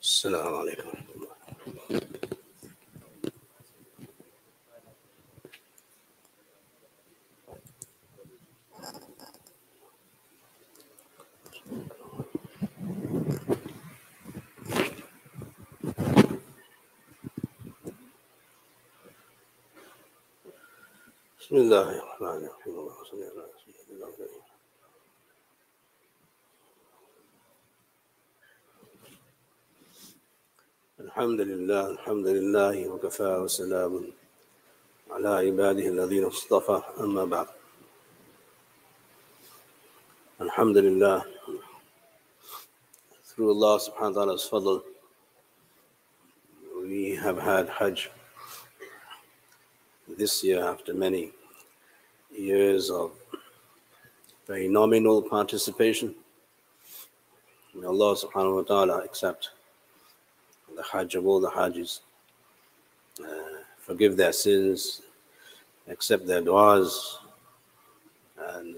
السلام عليكم. بسم الله الرحمن الرحيم. اللهم صل على سيدنا محمد. الحمد لله وكفى وسلام على عباده الذين اصطفى. أما بعد. Alhamdulillah, through Allah subhanahu wa ta'ala's fadl, we have had Hajj this year after many years of very nominal participation. May Allah subhanahu wa ta'ala accept the Hajj of all the Hajjis, forgive their sins, accept their du'as, and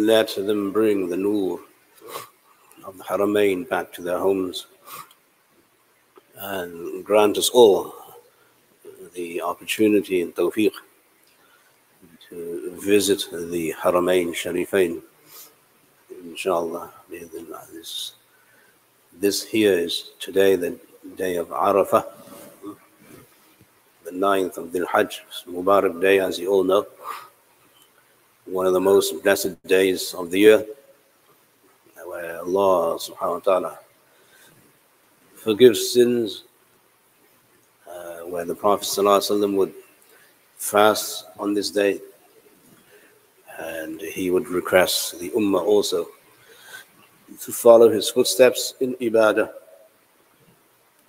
let them bring the nur of the Haramain back to their homes, and grant us all the opportunity and tawfiq to visit the Haramain Sharifain, inshallah. This here is today the day of Arafah, the 9th of Dhul Hajj, Mubarak day, as you all know, one of the most blessed days of the year, where Allah subhanahu wa ta'ala forgives sins, where the Prophet ﷺ would fast on this day, and he would request the Ummah also to follow his footsteps in ibadah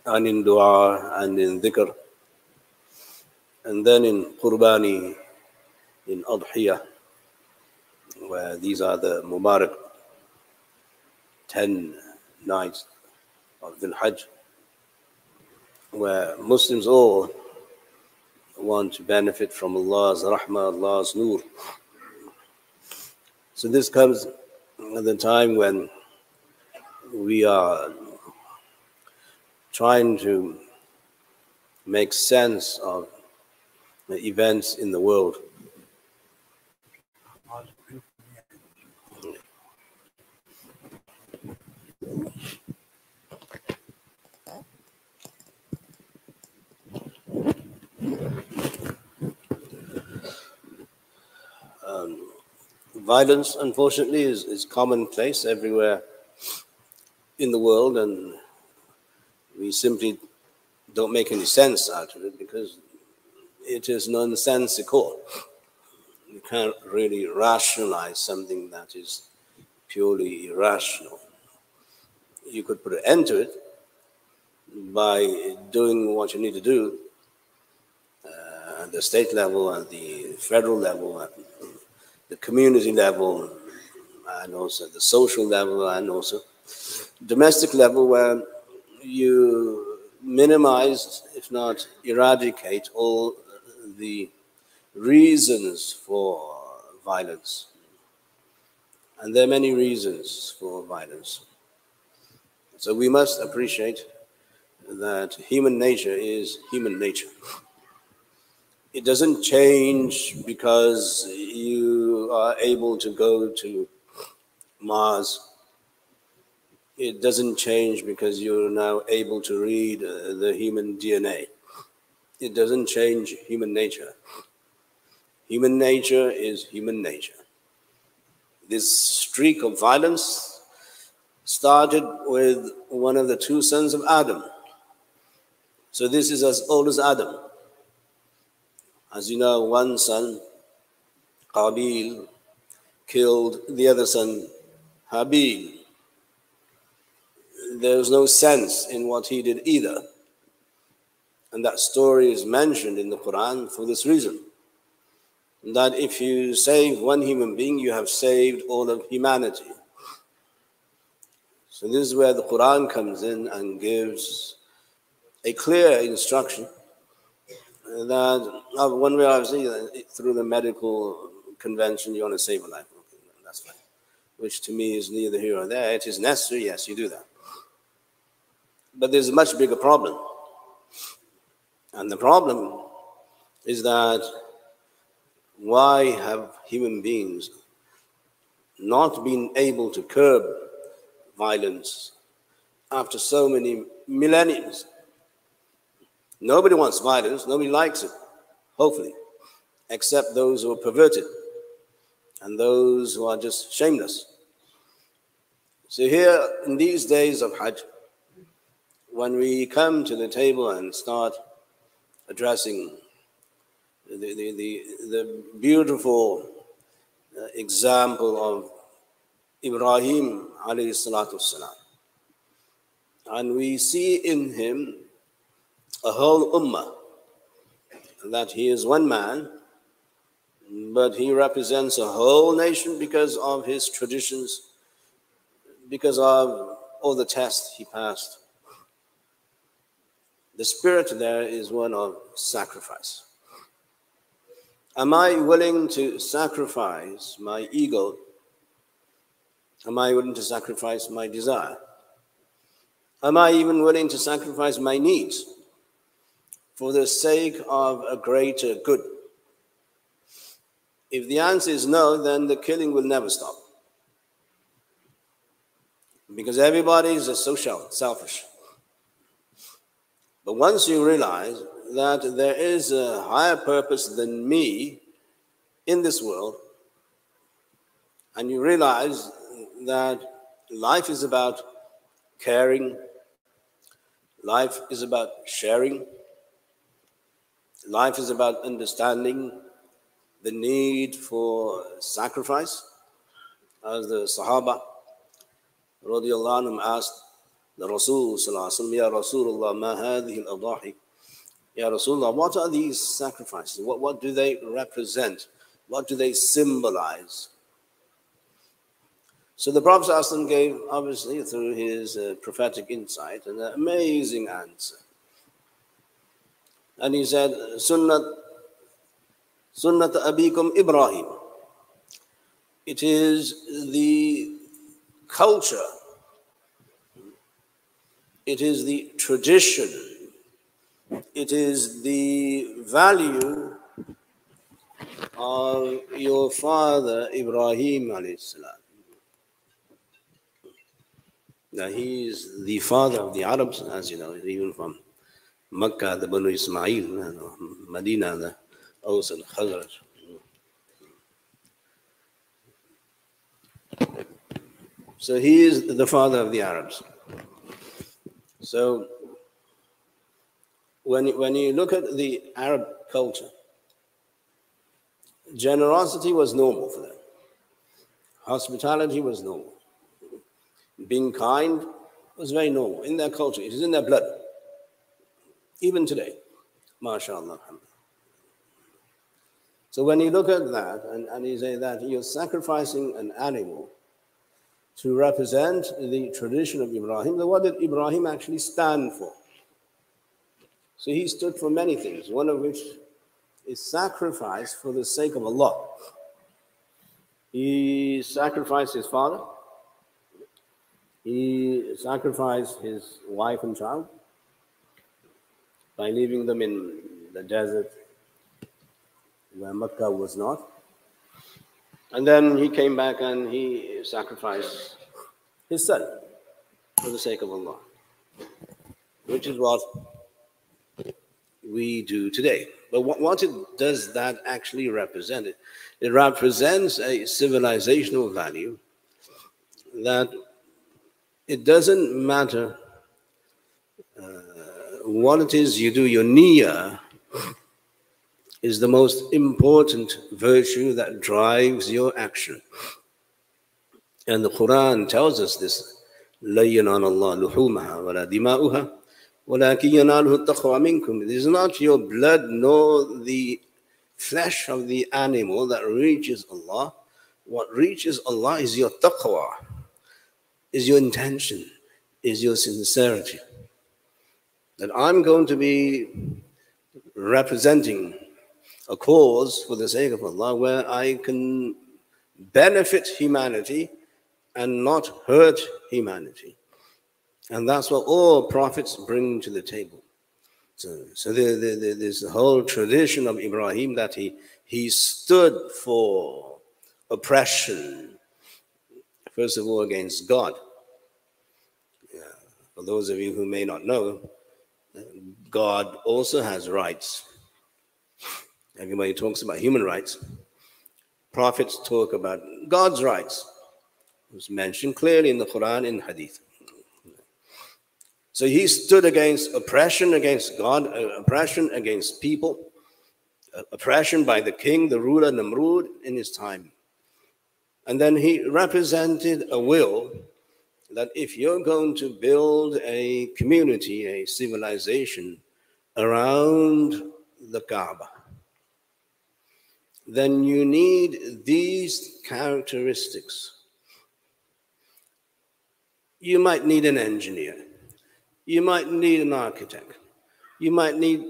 and in dua and in dhikr, and then in qurbani, in adhiyah, where these are the Mubarak 10 nights of Dhul Hajj, where Muslims all want to benefit from Allah's rahmah, Allah's nur. So this comes at the time when we are trying to make sense of the events in the world. Violence, unfortunately, is commonplace everywhere in the world, and we simply don't make any sense out of it because it is nonsensical. You can't really rationalize something that is purely irrational. You could put an end to it by doing what you need to do at the state level, at the federal level, at the community level, and also the social level, and also domestic level, where you minimize, if not eradicate, all the reasons for violence. And there are many reasons for violence. So we must appreciate that human nature is human nature. It doesn't change because you are able to go to Mars. It doesn't change because you're now able to read the human DNA. It doesn't change human nature. Human nature is human nature. This streak of violence started with one of the two sons of Adam. So this is as old as Adam. As you know, one son, Qabil, killed the other son, Habil. There was no sense in what he did either. And that story is mentioned in the Quran for this reason. That if you save one human being, you have saved all of humanity. So this is where the Quran comes in and gives a clear instruction that one way I've seen through the medical convention, you want to save a life. Okay, that's fine. Which to me is neither here or there. It is necessary, yes, you do that. But there's a much bigger problem. And the problem is that why have human beings not been able to curb violence after so many millennia? Nobody wants violence, nobody likes it, hopefully, except those who are perverted and those who are just shameless. So here, in these days of Hajj, when we come to the table and start addressing the beautiful example of Ibrahim alayhi salatu wasalam, and we see in him a whole ummah, that he is one man, but he represents a whole nation because of his traditions, because of all the tests he passed. The spirit there is one of sacrifice. Am I willing to sacrifice my ego? Am I willing to sacrifice my desire? Am I even willing to sacrifice my needs for the sake of a greater good? If the answer is no, then the killing will never stop. Because everybody is so selfish. But once you realize that there is a higher purpose than me in this world, and you realize that life is about caring, life is about sharing, life is about understanding the need for sacrifice, as the Sahaba radiallahu anhum asked the Rasul sallallahu alaihi wasallam, Ya Rasulullah, ma hadhihi al-adahi? Ya Rasulullah, what are these sacrifices? What do they represent? What do they symbolize? So the Prophet sallallahu alaihi wasallam gave, obviously through his prophetic insight, an amazing answer. And he said, Sunnat abikum Ibrahim. It is the culture, it is the tradition, it is the value of your father Ibrahim alayhi salam. Now he is the father of the Arabs, as you know, even from Makkah, the Banu Ismail, Medina, the Aus and Khazraj. So he is the father of the Arabs. So when you look at the Arab culture, generosity was normal for them. Hospitality was normal. Being kind was very normal in their culture. It is in their blood. Even today, mashallah. So when you look at that and you say that you're sacrificing an animal to represent the tradition of Ibrahim, then what did Ibrahim actually stand for? So he stood for many things, one of which is sacrifice for the sake of Allah. He sacrificed his father. He sacrificed his wife and child by leaving them in the desert where Mecca was not. And then he came back and he sacrificed his son for the sake of Allah, which is what we do today. But what does that actually represent? It represents a civilizational value that it doesn't matter what it is you do, your niyyah is the most important virtue that drives your action. And the Quran tells us this, لَن يَنَالَ اللَّهُ لُحُومَهَا وَلَا دِمَاؤُهَا وَلَكِنْ يَنَالُهُ التَّقْوَى مِنْكُمْ. It is not your blood nor the flesh of the animal that reaches Allah. What reaches Allah is your taqwa, is your intention, is your sincerity. That I'm going to be representing a cause for the sake of Allah where I can benefit humanity and not hurt humanity. And that's what all prophets bring to the table. So there's the whole tradition of Ibrahim that he stood for oppression, first of all against God. Yeah. For those of you who may not know, God also has rights. Everybody talks about human rights. Prophets talk about God's rights. It was mentioned clearly in the Quran and Hadith. So he stood against oppression against God, oppression against people, oppression by the king, the ruler Namrud in his time. And then he represented a will that if you're going to build a community, a civilization around the Kaaba, then you need these characteristics. You might need an engineer. You might need an architect. You might need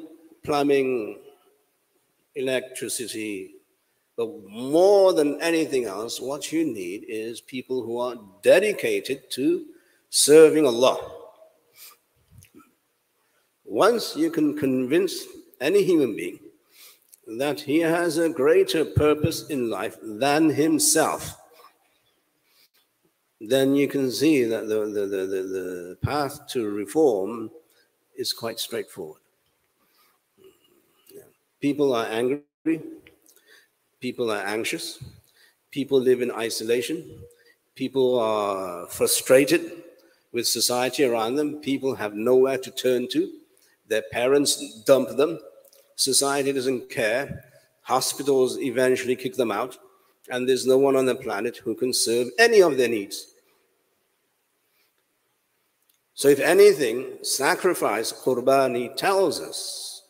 plumbing, electricity. But more than anything else, what you need is people who are dedicated to serving Allah. Once you can convince any human being that he has a greater purpose in life than himself, then you can see that the path to reform is quite straightforward. People are angry, people are anxious, people live in isolation, people are frustrated with society around them, people have nowhere to turn to, their parents dump them, society doesn't care, hospitals eventually kick them out, and there's no one on the planet who can serve any of their needs. So if anything, sacrifice, Qurbani, tells us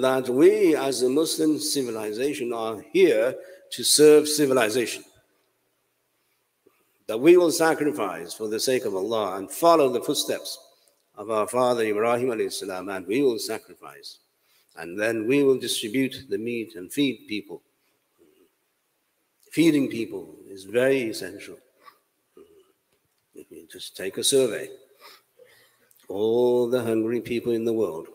that we as a Muslim civilization are here to serve civilization. That we will sacrifice for the sake of Allah and follow the footsteps of our father Ibrahim alayhi salam, and we will sacrifice. And then we will distribute the meat and feed people. Feeding people is very essential. If you just take a survey, all the hungry people in the world,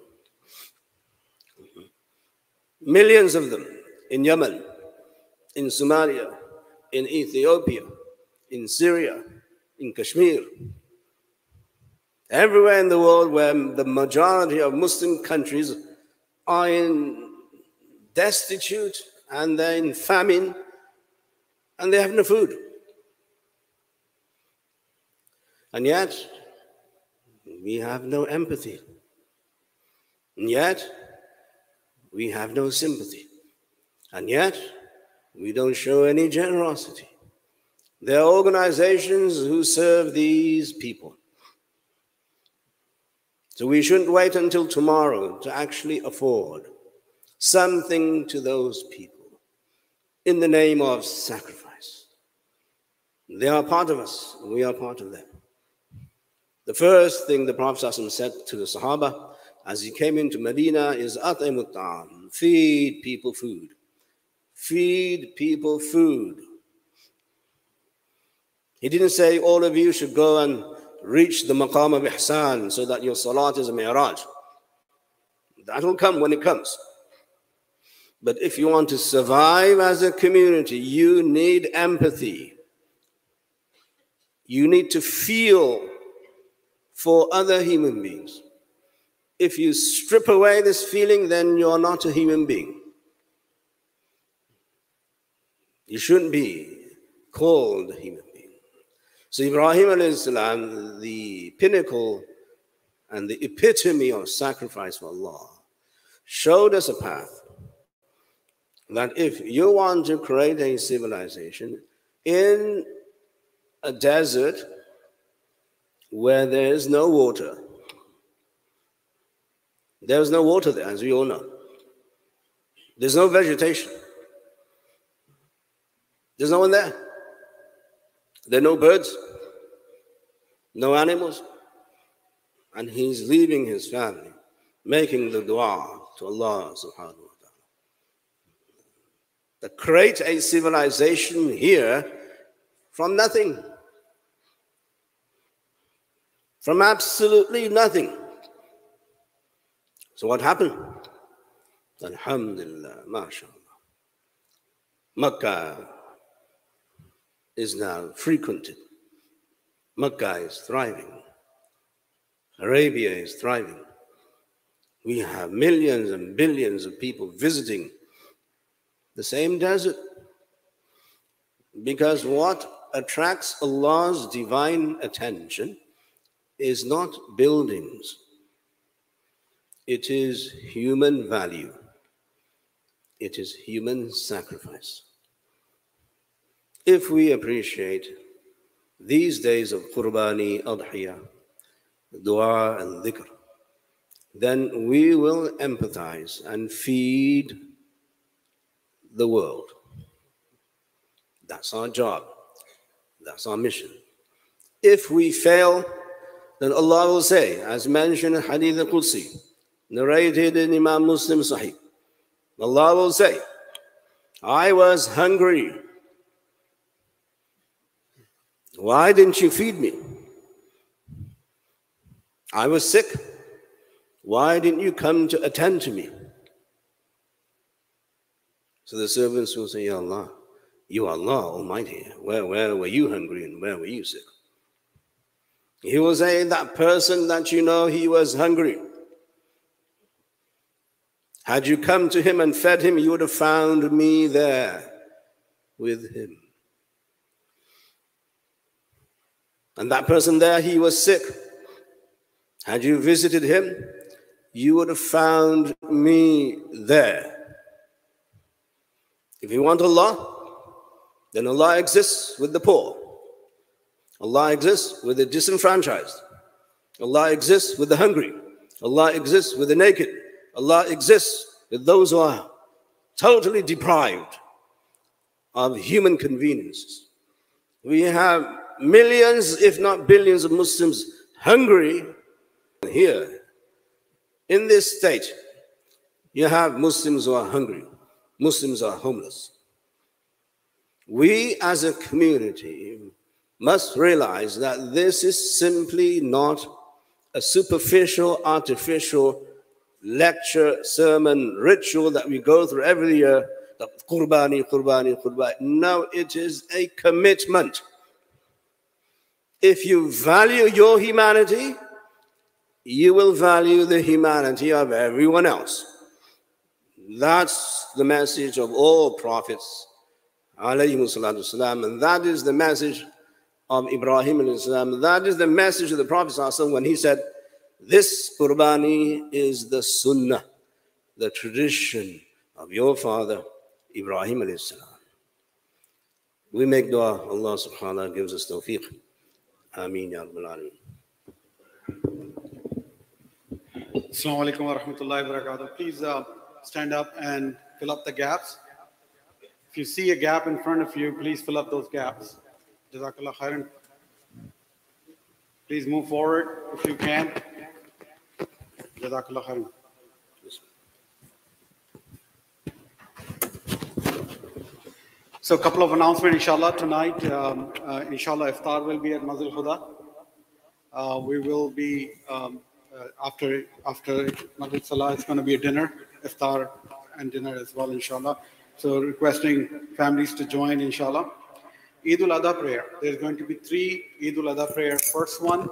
millions of them in Yemen, in Somalia, in Ethiopia, in Syria, in Kashmir, everywhere in the world where the majority of Muslim countries are in destitute and they're in famine and they have no food. And yet, we have no empathy. And yet, we have no sympathy. And yet, we don't show any generosity. There are organizations who serve these people. So we shouldn't wait until tomorrow to actually afford something to those people in the name of sacrifice. They are part of us, we are part of them. The first thing the Prophet said to the Sahaba as he came into Medina is At'imut ta'am, feed people food. Feed people food. He didn't say all of you should go and reach the maqam of ihsan so that your salat is a mi'raj. That will come when it comes. But if you want to survive as a community, you need empathy. You need to feel for other human beings. If you strip away this feeling, then you're not a human being. You shouldn't be called a human being. So Ibrahim alayhi salam, the pinnacle and the epitome of sacrifice for Allah, showed us a path that if you want to create a civilization in a desert where there is no water, there is no water there, as we all know. There's no vegetation. There's no one there. There are no birds, no animals. And he's leaving his family, making the dua to Allah subhanahu wa ta'ala. To create a civilization here from nothing. from absolutely nothing. So what happened? Alhamdulillah, mashallah. Makkah is now frequented. Makkah is thriving. Arabia is thriving. We have millions and billions of people visiting the same desert. Because what attracts Allah's divine attention is not buildings. It is human value. It is human sacrifice. If we appreciate these days of Qurbani, Adhiyah, Dua and Dhikr, then we will empathize and feed the world. That's our job. That's our mission. If we fail, then Allah will say, as mentioned in Hadith al-Qudsi, narrated in Imam Muslim Sahih, Allah will say, I was hungry. Why didn't you feed me? I was sick. Why didn't you come to attend to me? So the servants will say, Ya Allah, you are Allah Almighty. Where were you hungry and where were you sick? He will say, that person that you know, he was hungry. Had you come to him and fed him, you would have found me there with him. And that person there, he was sick. Had you visited him, you would have found me there. If you want Allah, then Allah exists with the poor. Allah exists with the disenfranchised. Allah exists with the hungry. Allah exists with the naked. Allah exists with those who are totally deprived of human conveniences. We have millions, if not billions of Muslims hungry. Here, in this state, you have Muslims who are hungry. Muslims are homeless. We as a community must realize that this is simply not a superficial, artificial lecture, sermon, ritual that we go through every year. Qurbani, Qurbani, Qurbani. No, it is a commitment. If you value your humanity, you will value the humanity of everyone else. That's the message of all prophets, alayhimu salatu wasalam, and that is the message of Ibrahim alayhi salam. That is the message of the Prophet sallallahu alaihi wasallam when he said, this Qurbani is the sunnah, the tradition of your father, Ibrahim alayhi salam. We make dua, Allah subhanahu wa ta'ala gives us tawfiq. Ameen ya Rabbal Alameen. Assalamu alaikum wa rahmatullahi wa barakatuh. Please stand up and fill up the gaps. If you see a gap in front of you, please fill up those gaps. Jazakallah khairan. Please move forward if you can. Jazakallah khairan. So a couple of announcements, inshallah, tonight. Inshallah, iftar will be at Masjid Huda. We will be, after Maghrib Salah, it's going to be a dinner, iftar and dinner as well, inshallah. So requesting families to join, inshallah. Eid al-Adha prayer. There's going to be 3 Eid al-Adha prayer. First one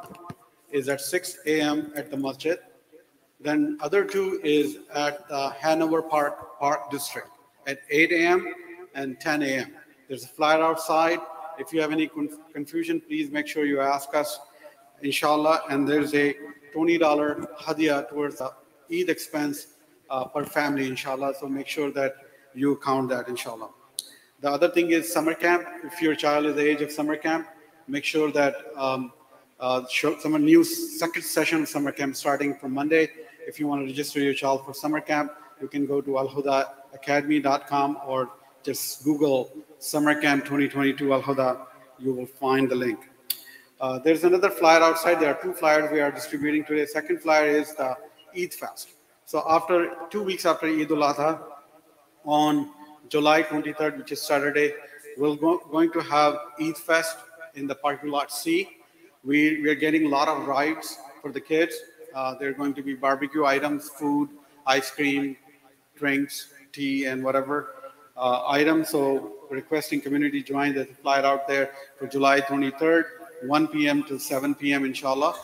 is at 6 a.m. at the masjid. Then other 2 is at the Hanover Park District at 8 a.m. and 10 a.m. There's a flyer outside. If you have any confusion, please make sure you ask us, inshallah. And there's a $20 hadiyah towards the Eid expense per family, inshallah. So make sure that you count that, inshallah. The other thing is summer camp. If your child is the age of summer camp, make sure that some new second session of summer camp starting from Monday. If you want to register your child for summer camp, you can go to alhudaacademy.com or just Google Summer Camp 2022 Al Huda. You will find the link. There's another flyer outside. There are 2 flyers we are distributing today. Second flyer is the Eid Fest. So after 2 weeks after Eid al-Adha, on July 23rd, which is Saturday, we're going to have Eid Fest in the parking lot C. We are getting a lot of rides for the kids. There are going to be barbecue items, food, ice cream, drinks, tea, and whatever items. So requesting community join. There's a flyer out there for July 23rd, 1 p.m. to 7 p.m. inshallah.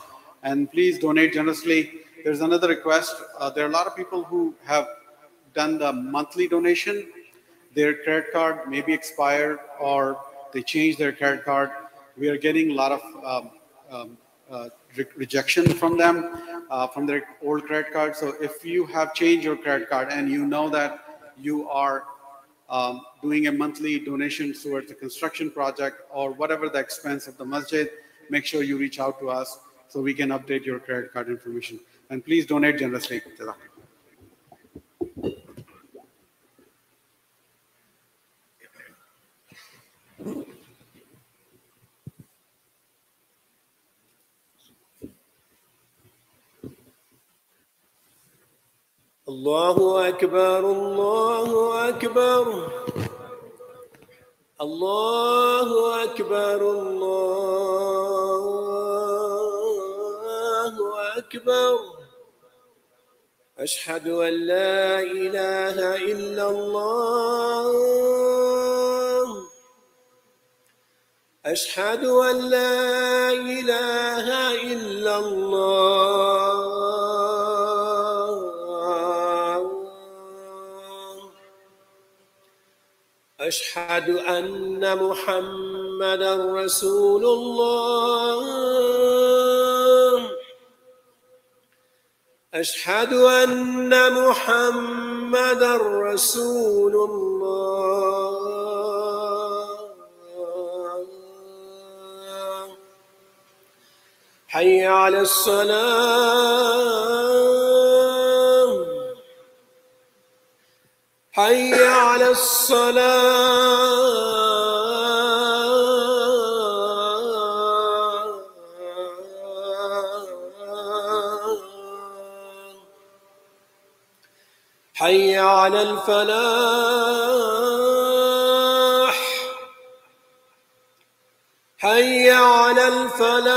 And please donate generously. There's another request. There are a lot of people who have done the monthly donation. Their credit card may be expired or they changed their credit card. We are getting a lot of rejection from them, from their old credit card. So if you have changed your credit card and you know that you are doing a monthly donation towards a construction project or whatever the expense of the masjid, make sure you reach out to us so we can update your credit card information. And please donate generously. الله أكبر الله أكبر الله أكبر الله أكبر أشهد أن لا إله إلا الله أشهد أن لا إله إلا الله أشهد أن محمدًا رسول الله أشهد أن محمدًا رسول الله حي على الصلاة حي على الصلاة حي على الفلاح حي على الفلاح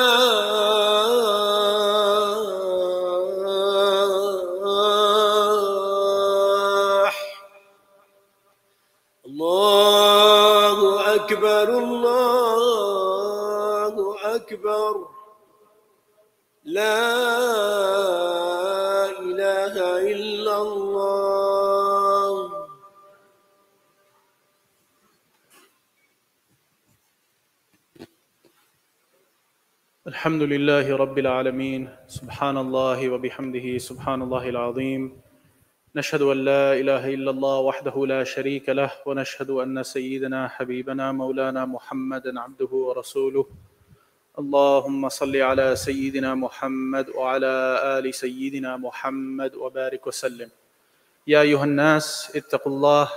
الله أكبر الله أكبر لا إله إلا الله الحمد لله رب العالمين سبحان الله وبحمده سبحان الله العظيم نشهد أن لا إله إلا الله وحده لا شريك له ونشهد أن سيدنا حبيبنا مولانا محمدا عبده ورسوله اللهم صل على سيدنا محمد وعلى آل سيدنا محمد وبارك وسلم يا أيها الناس اتقوا الله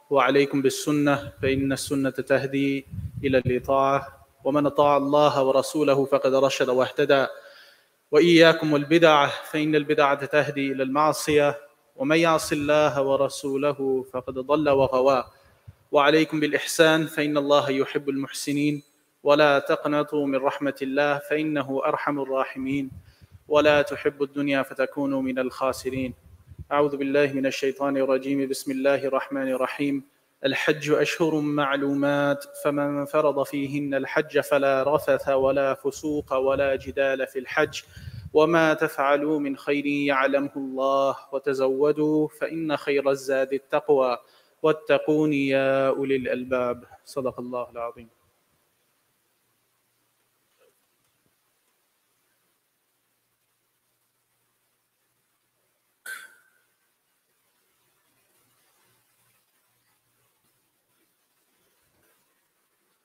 وعليكم بالسنة فإن السنة تهدي إلى الإطاعة ومن أطاع الله ورسوله فقد رشد واهتدى وإياكم والبدع فإن البدعة تهدي إلى المعصية ومن يعص الله ورسوله فقد ضل وغوى وعليكم بالإحسان فإن الله يحب المحسنين ولا تقنطوا من رحمة الله فإنه أرحم الراحمين ولا تحب الدنيا فتكونوا من الخاسرين أعوذ بالله من الشيطان الرجيم بسم الله الرحمن الرحيم الحج أشهر معلومات فمن فرض فيهن الحج فلا رفث ولا فسوق ولا جدال في الحج وما تفعلوا من خير يعلمه الله وتزودوا فإن خير الزاد التقوى واتقون يا أولي الألباب صدق الله العظيم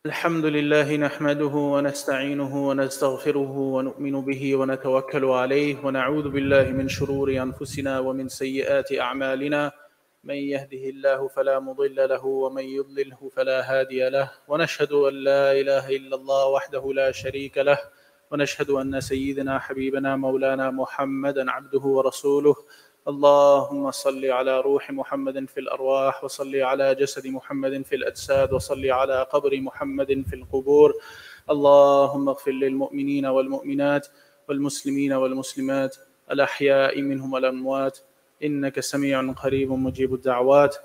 الحمد لله نحمده ونستعينه ونستغفره ونؤمن به ونتوكل عليه ونعوذ بالله من شرور أنفسنا ومن سيئات أعمالنا من يهده الله فلا مضل له ومن يضلله فلا هادي له ونشهد أن لا إله إلا الله وحده لا شريك له ونشهد أن سيدنا حبيبنا مولانا محمدا عبده ورسوله اللهم صل على روح محمد في الأرواح وصل على جسد محمد في الأجساد وصل على قبر محمد في القبور اللهم اغفر للمؤمنين والمؤمنات والمسلمين والمسلمات الأحياء منهم والأموات إنك سميع قريب مجيب الدعوات.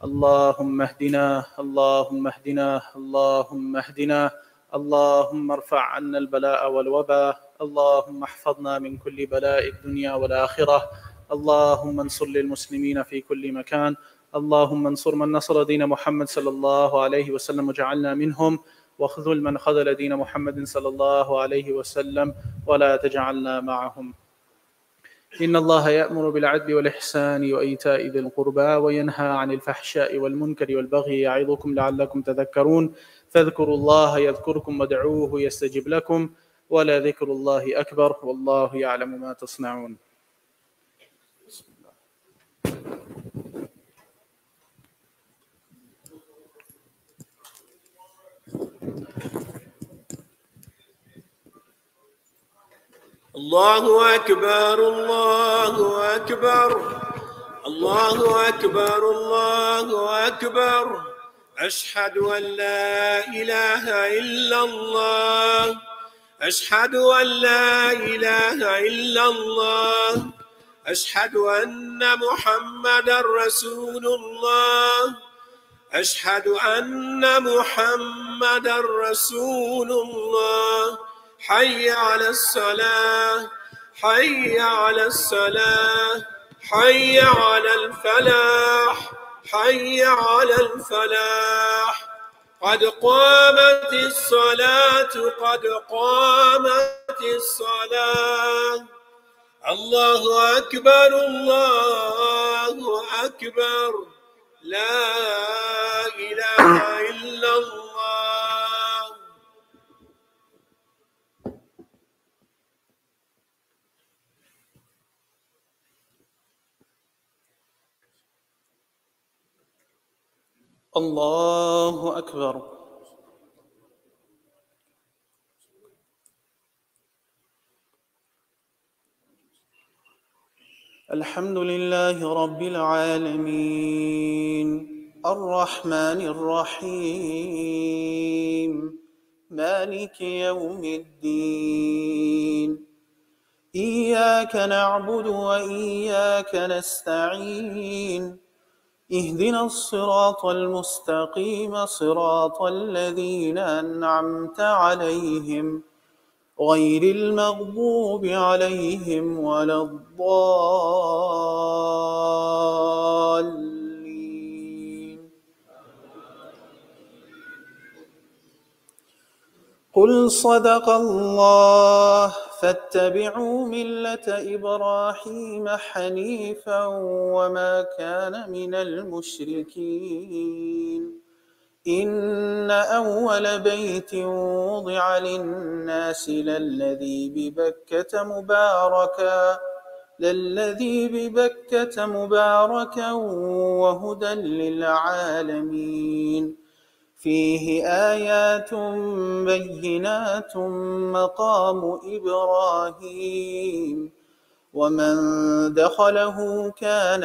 اللهم اهدنا اللهم اهدنا اللهم اهدنا اللهم ارفع عنا البلاء والوباء. اللهم احفظنا من كل بلاء الدنيا والآخرة. اللهم انصر للمسلمين في كل مكان. اللهم انصر من نصر دين محمد صلى الله عليه وسلم وجعلنا منهم، واخذل من خذل دين محمد صلى الله عليه وسلم ولا تجعلنا معهم. إن الله يأمر بالعدل والإحسان وإيتاء ذي القربى وينهى عن الفحشاء والمنكر والبغي يعظكم لعلكم تذكرون. فاذكروا الله يذكركم وادعوه يستجب لكم ولذكر الله أكبر والله يعلم ما تصنعون. الله أكبر الله أكبر الله أكبر الله أكبر. أشهد أن لا إله إلا الله أشهد أن لا إله إلا الله أشهد أن محمدا رسول الله أشهد أن محمدا رسول الله. حي على الصلاة حي على الصلاة حي على الفلاح حي على الفلاح. قد قامت الصلاة قد قامت الصلاة. الله أكبر الله أكبر لا إله إلا الله. الله أكبر. الحمد لله رب العالمين الرحمن الرحيم مالك يوم الدين. إياك نعبد وإياك نستعين. اهدنا الصراط المستقيم صراط الذين أنعمت عليهم غير المغضوب عليهم ولا الضالين. قل صدق الله فاتبعوا ملة إبراهيم حنيفا وما كان من المشركين. إن أول بيت وضع للناس للذي ببكة مباركا وهدى للعالمين. فيه آيات بينات مقام إبراهيم ومن دخله كان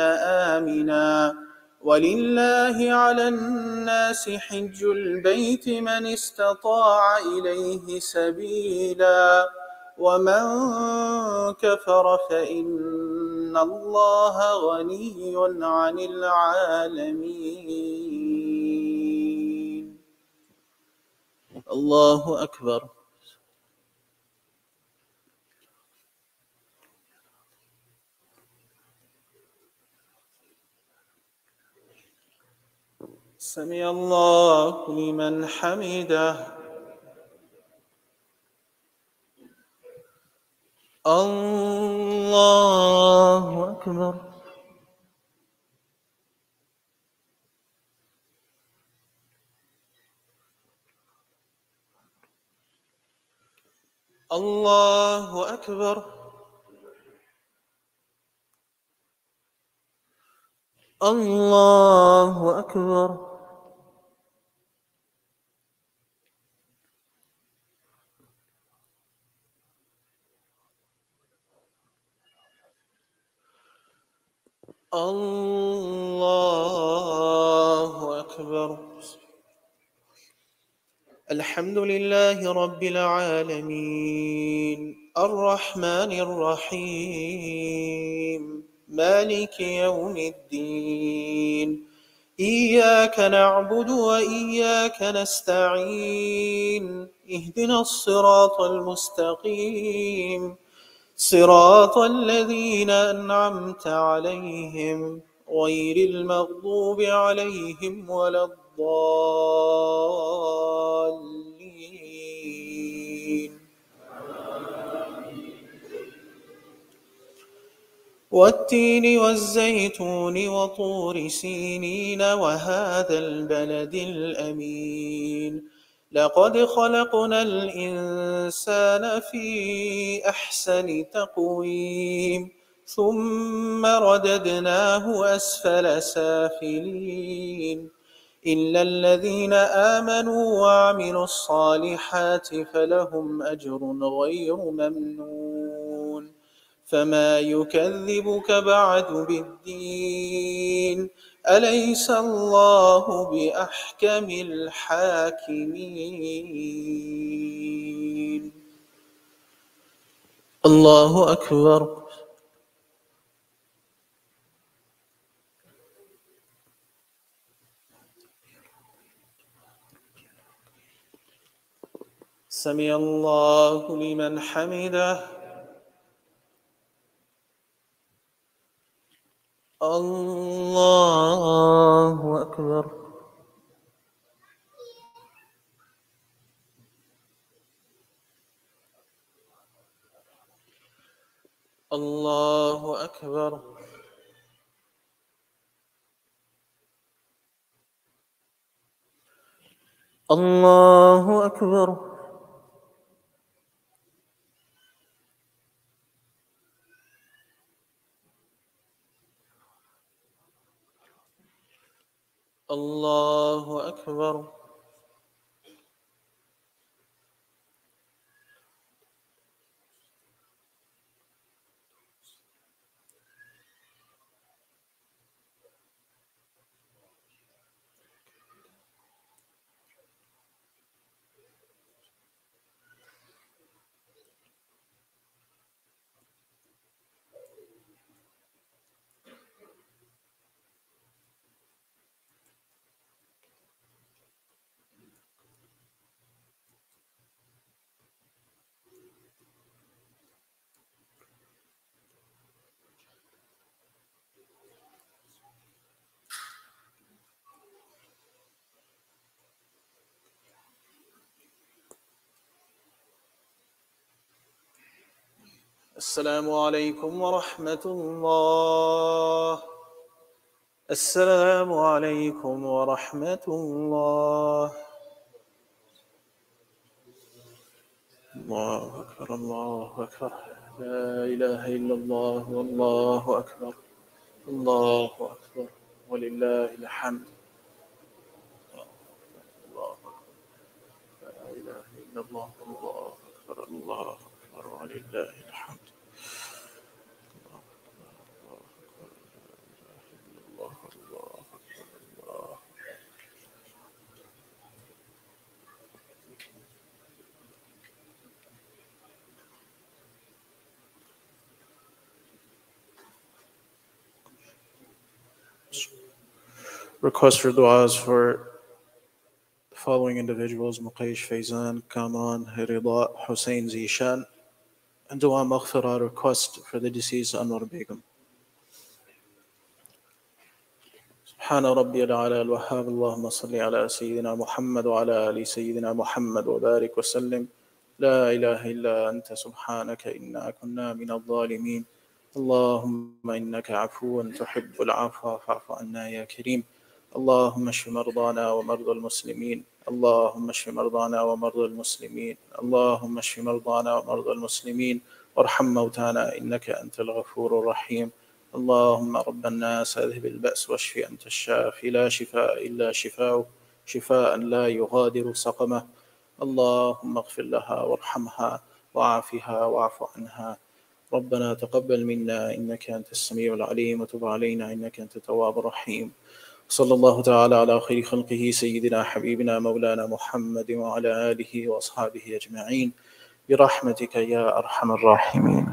آمنا. ولله على الناس حج البيت من استطاع إليه سبيلا ومن كفر فإن الله غني عن العالمين. الله أكبر. سمع الله لمن حمده. الله أكبر. الله أكبر. الله أكبر. الله أكبر. الحمد لله رب العالمين الرحمن الرحيم مالك يوم الدين إياك نعبد وإياك نستعين اهدنا الصراط المستقيم صراط الذين أنعمت عليهم غير المغضوب عليهم ولا الضالين والتين والزيتون وطور سينين وهذا البلد الأمين لقد خلقنا الإنسان في أحسن تقويم ثم رددناه أسفل سافلين إلا الذين آمنوا وعملوا الصالحات فلهم أجر غير ممنون فما يكذبك بعد بالدين أليس الله بأحكم الحاكمين الله أكبر سمع الله لمن حمده الله أكبر الله أكبر الله أكبر الله أكبر السلام عليكم ورحمة الله السلام عليكم ورحمة الله الله أكبر الله أكبر لا إله إلا الله والله أكبر الله أكبر ولله الحمد الله أكبر لا إله إلا الله والله أكبر الله أكبر ولله الحمد Request for du'as for the following individuals: Muqaysh Faizan, Kamran, Rida, Hussein Zishan, and dua maghfirah request for the deceased Anwar Begum. سبحان ربي الأعلى الوهاب اللهم صل على سيدنا محمد وعلى آل سيدنا محمد وبارك وسلم لا إله إلا أنت سبحانك إنا كنا من الظالمين اللهم إنك عفو تحب العفو فاعف عنا يا كريم اللهم اشف مرضانا ومرضى المسلمين اللهم اشف مرضانا ومرضى المسلمين اللهم اشف مرضانا ومرضى المسلمين وارحم موتانا إنك أنت الغفور الرحيم اللهم رب الناس اذهب البأس واشف أنت الشافي لا شفاء إلا شفاؤك شفاء لا يغادر سقمه اللهم اغفر لها وارحمها وعافها واعف عنها ربنا تقبل منا إنك أنت السميع العليم وتب علينا إنك أنت التواب الرحيم صلى الله تعالى على خير خلقه سيدنا حبيبنا مولانا محمد وعلى آله وأصحابه أجمعين برحمتك يا أرحم الراحمين.